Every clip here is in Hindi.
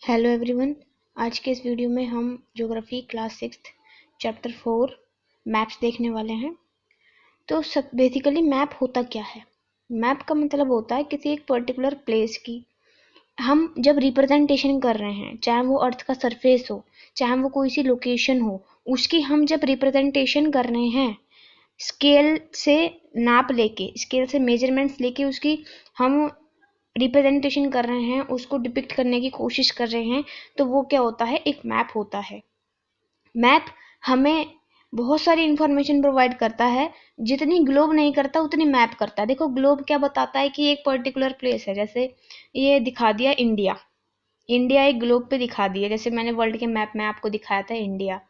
Hello everyone. आज के इस वीडियो में हम ज्योग्राफी क्लास 6 चैप्टर 4 मैप्स देखने वाले हैं। तो सब बेसिकली मैप होता क्या है? मैप का मतलब होता है किसी एक पर्टिकुलर प्लेस की हम जब रिप्रेजेंटेशन कर रहे हैं, चाहे वो अर्थ का सरफेस हो, चाहे वो कोई सी लोकेशन हो, उसकी हम जब रिप्रेजेंटेशन कर रहे हैं स्केल से नाप लेके, स्केल से मेजरमेंट्स लेके उसकी हम रिप्रेजेंटेशन कर रहे हैं, उसको डिपिक्ट करने की कोशिश कर रहे हैं, तो वो क्या होता है? एक मैप होता है। मैप हमें बहुत सारी इंफॉर्मेशन प्रोवाइड करता है, जितनी ग्लोब नहीं करता उतनी मैप करता है। देखो ग्लोब क्या बताता है कि एक पर्टिकुलर प्लेस है, जैसे ये दिखा दिया इंडिया। इंडिया एक ग्लोब पे दिखा दिया, जैसे मैंने वर्ल्ड के मैप में आपको दिखाया था इंडिया।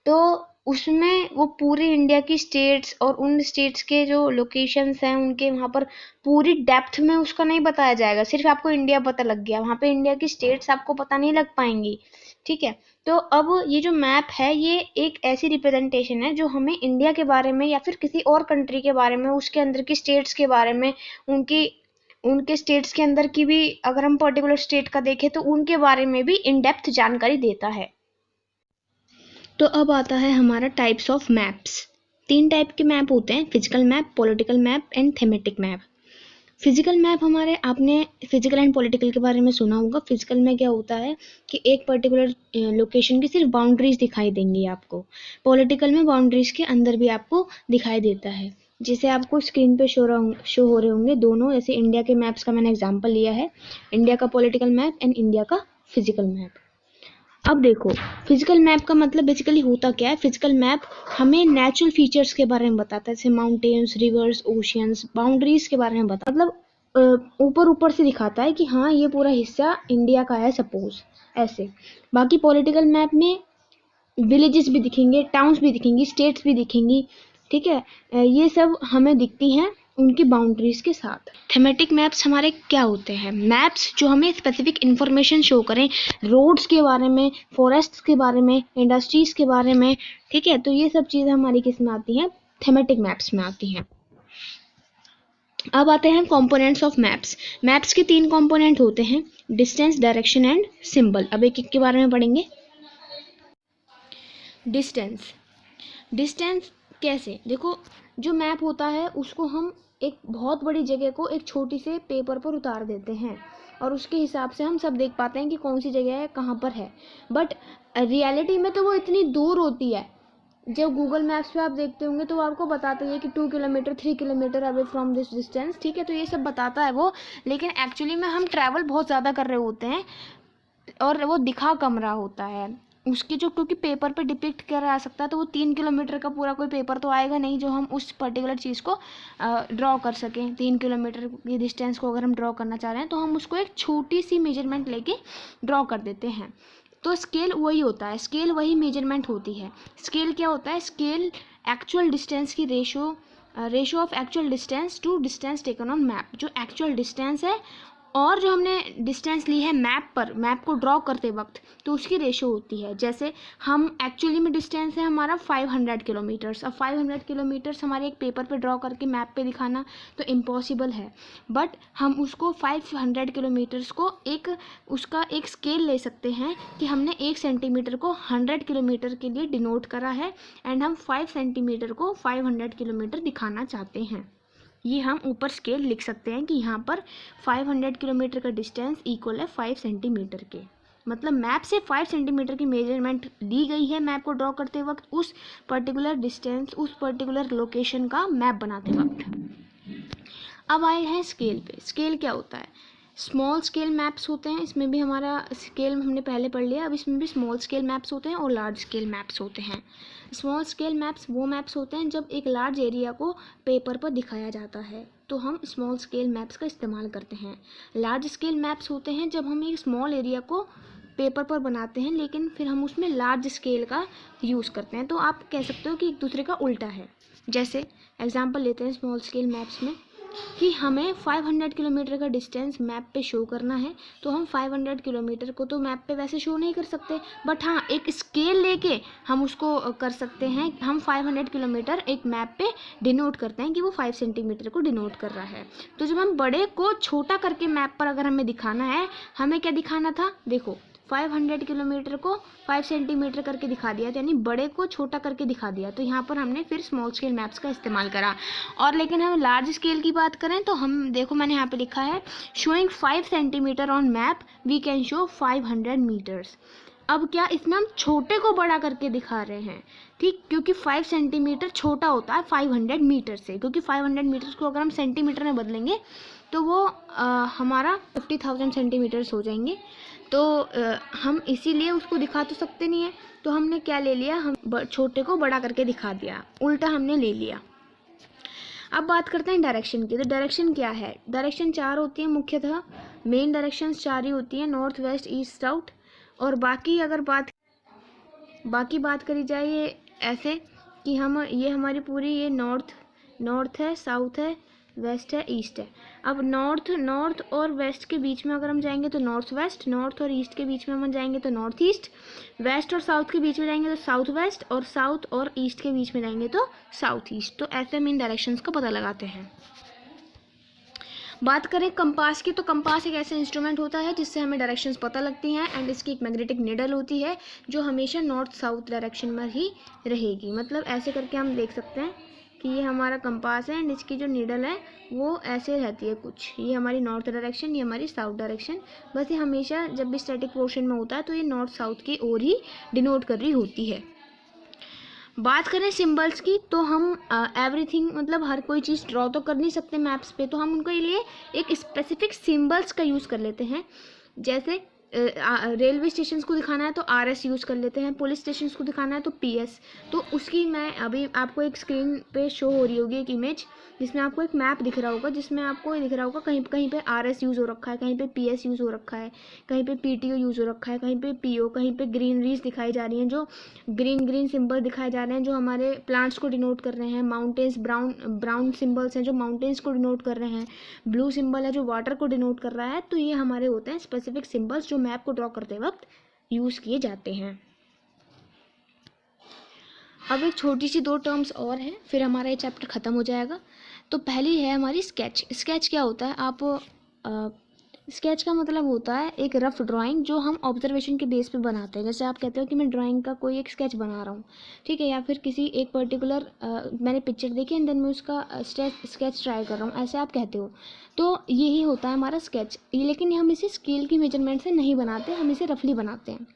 तो उसमें वो पूरे इंडिया की स्टेट्स और उन स्टेट्स के जो लोकेशंस हैं उनके वहाँ पर पूरी डेप्थ में उसका नहीं बताया जाएगा। सिर्फ आपको इंडिया पता लग गया, वहाँ पे इंडिया की स्टेट्स आपको पता नहीं लग पाएंगी। ठीक है, तो अब ये जो मैप है ये एक ऐसी रिप्रेजेंटेशन है जो हमें इंडिया के बारे में या फिर किसी और कंट्री के बारे में, उसके अंदर की स्टेट्स के बारे में, उनकी उनके स्टेट्स के अंदर की भी, अगर हम पर्टिकुलर स्टेट का देखें तो उनके बारे में भी इन डेप्थ जानकारी देता है। तो अब आता है हमारा टाइप्स ऑफ मैप्स। 3 टाइप के मैप होते हैं: physical map, political map and thematic map. Physical map हमारे, आपने फिजिकल एंड पॉलिटिकल के बारे में सुना होगा। फिजिकल में क्या होता है कि एक पर्टिकुलर लोकेशन की सिर्फ बाउंड्रीज दिखाई देंगी आपको। पॉलिटिकल में बाउंड्रीज के अंदर भी आपको दिखाई देता है, जैसे आपको स्क्रीन पे शो हो रहे होंगे दोनों। जैसे इंडिया के मैप्स का मैंने एग्जांपल लिया है, इंडिया का पॉलिटिकल मैप एंड इंडिया का फिजिकल मैप। अब देखो फिजिकल मैप का मतलब बेसिकली होता क्या है। फिजिकल मैप हमें नेचुरल फीचर्स के बारे में बताता है, जैसे माउंटेन्स, रिवर्स, ओशियंस, बाउंड्रीज के बारे में बताता है। मतलब ऊपर ऊपर से दिखाता है कि हाँ ये पूरा हिस्सा इंडिया का है सपोज, ऐसे। बाकी पॉलिटिकल मैप में विलेजेस भी दिखेंगे, टाउन्स भी दिखेंगी, स्टेट्स भी दिखेंगी। ठीक है, ये सब हमें दिखती हैं उनकी बाउंड्रीज के साथ। थीमेटिक मैप्स हमारे क्या होते हैं? मैप्स जो हमें स्पेसिफिक इंफॉर्मेशन शो करें, रोड्स के बारे में, फॉरेस्ट्स के बारे में, इंडस्ट्रीज के बारे में। ठीक है, तो ये सब चीज़ें हमारी किस में आती हैं? थीमेटिक मैप्स में आती हैं। अब आते हैं कंपोनेंट्स ऑफ मैप्स। मैप्स के 3 कंपोनेंट होते हैं: डिस्टेंस, डायरेक्शन एंड सिंबल। अब एक एक के बारे में पढ़ेंगे। डिस्टेंस। डिस्टेंस कैसे? देखो जो मैप होता है उसको हम एक बहुत बड़ी जगह को एक छोटी से पेपर पर उतार देते हैं और उसके हिसाब से हम सब देख पाते हैं कि कौन सी जगह है, कहाँ पर है। बट रियलिटी में तो वो इतनी दूर होती है। जब गूगल मैप्स पे आप देखते होंगे तो वो आपको बताते हैं कि 2 kilometre 3 kilometre away from this distance. ठीक है, तो ये सब बताता है वो, लेकिन एक्चुअली में हम ट्रैवल बहुत ज़्यादा कर रहे होते हैं और वो दिखा कम रहा होता है उसकी जो, क्योंकि पेपर पे डिपिक्ट करा सकता है तो वो 3 किलोमीटर का पूरा कोई पेपर तो आएगा नहीं जो हम उस पर्टिकुलर चीज़ को ड्रॉ कर सकें। 3 किलोमीटर की डिस्टेंस को अगर हम ड्रॉ करना चाह रहे हैं तो हम उसको एक छोटी सी मेजरमेंट लेके ड्रॉ कर देते हैं। तो स्केल वही होता है, स्केल वही मेजरमेंट होती है। स्केल क्या होता है? स्केल एक्चुअल डिस्टेंस की ratio of actual distance to distance taken on map. जो एक्चुअल डिस्टेंस है और जो हमने डिस्टेंस ली है मैप पर, मैप को ड्रॉ करते वक्त, तो उसकी रेशो होती है। जैसे हम एक्चुअली में डिस्टेंस है हमारा 500 किलोमीटर्स। अब 500 किलोमीटर्स हमारे एक पेपर पे ड्रॉ करके मैप पे दिखाना तो इम्पॉसिबल है। बट हम उसको 500 किलोमीटर्स को उसका एक स्केल ले सकते हैं कि हमने 1 सेंटीमीटर को 100 किलोमीटर के लिए डिनोट करा है एंड हम 5 सेंटीमीटर को 500 किलोमीटर दिखाना चाहते हैं। ये हम ऊपर स्केल लिख सकते हैं कि यहाँ पर 500 किलोमीटर का डिस्टेंस इक्वल है 5 सेंटीमीटर के। मतलब मैप से 5 सेंटीमीटर की मेजरमेंट ली गई है मैप को ड्रॉ करते वक्त, उस पर्टिकुलर डिस्टेंस, उस पर्टिकुलर लोकेशन का मैप बनाते वक्त। अब आए हैं स्केल पे। स्केल क्या होता है? स्मॉल स्केल मैप्स होते हैं, इसमें भी हमारा स्केल हमने पहले पढ़ लिया। अब इसमें भी स्मॉल स्केल मैप्स होते हैं और लार्ज स्केल मैप्स होते हैं। स्मॉल स्केल मैप्स वो मैप्स होते हैं जब एक लार्ज एरिया को पेपर पर दिखाया जाता है तो हम स्मॉल स्केल मैप्स का इस्तेमाल करते हैं। लार्ज स्केल मैप्स होते हैं जब हम एक स्मॉल एरिया को पेपर पर बनाते हैं लेकिन फिर हम उसमें लार्ज स्केल का यूज़ करते हैं। तो आप कह सकते हो कि एक दूसरे का उल्टा है। जैसे एग्जांपल लेते हैं स्मॉल स्केल मैप्स में कि हमें 500 किलोमीटर का डिस्टेंस मैप पे शो करना है, तो हम 500 किलोमीटर को तो मैप पे वैसे शो नहीं कर सकते, बट हाँ एक स्केल लेके हम उसको कर सकते हैं। हम 500 किलोमीटर एक मैप पे डिनोट करते हैं कि वो 5 सेंटीमीटर को डिनोट कर रहा है। तो जब हम बड़े को छोटा करके मैप पर अगर हमें दिखाना है, हमें क्या दिखाना था? देखो 500 किलोमीटर को 5 सेंटीमीटर करके दिखा दिया, यानी बड़े को छोटा करके दिखा दिया। तो यहाँ पर हमने फिर स्मॉल स्केल मैप्स का इस्तेमाल करा। और लेकिन हम लार्ज स्केल की बात करें तो हम देखो, मैंने यहाँ पे लिखा है showing 5 centimetre on map we can show 500 metres. अब क्या इसमें हम छोटे को बड़ा करके दिखा रहे हैं, ठीक, क्योंकि 5 सेंटीमीटर छोटा होता है 500 मीटर से, क्योंकि 500 मीटर्स को अगर हम सेंटीमीटर में बदलेंगे तो वो हमारा 50,000 सेंटीमीटर्स हो जाएंगे। तो हम इसीलिए उसको दिखा तो सकते नहीं है, तो हमने क्या ले लिया, हम छोटे को बड़ा करके दिखा दिया, उल्टा हमने ले लिया। अब बात करते हैं डायरेक्शन की। तो डायरेक्शन क्या है, डायरेक्शन 4 होती है मुख्यतः, मेन डायरेक्शन 4 ही होती हैं, नॉर्थ, वेस्ट, ईस्ट, साउथ। और बाकी अगर बात करी जाए ये ऐसे कि हम ये हमारी पूरी ये नॉर्थ है, साउथ है, वेस्ट है, ईस्ट है। अब नॉर्थ और वेस्ट के बीच में अगर हम जाएंगे तो नॉर्थ वेस्ट, नॉर्थ और ईस्ट के बीच में हम जाएंगे तो नॉर्थ ईस्ट, वेस्ट और साउथ के बीच में जाएंगे तो साउथ वेस्ट, और साउथ और ईस्ट के बीच में जाएंगे तो साउथ ईस्ट। तो ऐसे हम इन डायरेक्शंस का पता लगाते हैं। बात करें कंपास की, तो कंपास एक ऐसा इंस्ट्रूमेंट होता है जिससे हमें डायरेक्शंस पता लगती हैं, एंड इसकी एक मैग्नेटिक निडल होती है जो हमेशा नॉर्थ साउथ डायरेक्शन में ही रहेगी। मतलब ऐसे करके हम देख सकते हैं कि ये हमारा कंपास है, एंड इसकी जो निडल है वो ऐसे रहती है कुछ, ये हमारी नॉर्थ डायरेक्शन, ये हमारी साउथ डायरेक्शन। बस ये हमेशा जब भी स्टैटिक पोर्शन में होता है तो ये नॉर्थ साउथ की ओर ही डिनोट कर रही होती है। बात करें सिंबल्स की, तो हम एवरीथिंग, मतलब हर कोई चीज़ ड्रॉ तो कर नहीं सकते मैप्स पे, तो हम उनके लिए एक स्पेसिफिक सिंबल्स का यूज़ कर लेते हैं। जैसे रेलवे स्टेशन को दिखाना है तो RS यूज़ कर लेते हैं, पुलिस स्टेशन को दिखाना है तो PS। तो उसकी मैं अभी आपको एक स्क्रीन पे शो हो रही होगी एक इमेज, जिसमें आपको एक मैप दिख रहा होगा, जिसमें आपको ये दिख रहा होगा कहीं पे RS यूज़ हो रखा है, कहीं पे PS यूज़ हो रखा है, कहीं पे PTO यूज़ हो रखा है, कहीं पे PO, कहीं पे ग्रीनरीज दिखाई जा रही हैं, जो ग्रीन सिंबल दिखाए जा रहे हैं जो हमारे प्लांट्स को डिनोट कर रहे हैं। माउंटेन्स, ब्राउन सिंबल्स हैं जो माउंटेन्स को डिनोट कर रहे हैं। ब्लू सिंबल है जो वाटर को डिनोट कर रहा है। तो ये हमारे होते हैं स्पेसिफिक सिंबल्स जो मैप को ड्रॉ करते वक्त यूज़ किए जाते हैं। अब एक छोटी सी 2 टर्म्स और हैं, फिर हमारा ये चैप्टर ख़त्म हो जाएगा। तो पहली है हमारी स्केच। स्केच क्या होता है, आप स्केच का मतलब होता है एक रफ ड्राइंग जो हम ऑब्जर्वेशन के बेस पे बनाते हैं। जैसे आप कहते हो कि मैं ड्राइंग का कोई एक स्केच बना रहा हूँ, ठीक है, या फिर किसी एक पर्टिकुलर मैंने पिक्चर देखी एंड देन मैं उसका स्केच ट्राई कर रहा हूँ, ऐसे आप कहते हो। तो यही होता है हमारा स्केच। लेकिन हम इसे स्केल की मेजरमेंट से नहीं बनाते, हम इसे रफली बनाते हैं।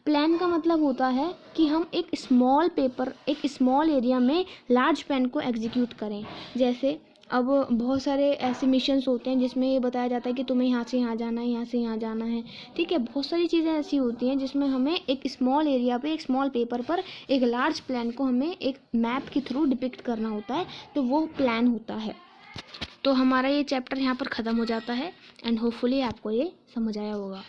प्लान का मतलब होता है कि हम एक स्मॉल पेपर, एक स्मॉल एरिया में लार्ज प्लान को एग्जीक्यूट करें। जैसे अब बहुत सारे ऐसे मिशंस होते हैं जिसमें ये बताया जाता है कि तुम्हें यहाँ से यहाँ जाना है, यहाँ से यहाँ जाना है, ठीक है। बहुत सारी चीज़ें ऐसी होती हैं जिसमें हमें एक स्मॉल एरिया पे, एक स्मॉल पेपर पर एक लार्ज प्लान को हमें एक मैप के थ्रू डिपिक्ट करना होता है, तो वो प्लान होता है। तो हमारा ये चैप्टर यहाँ पर ख़त्म हो जाता है, एंड होपफुली आपको ये समझ आया होगा।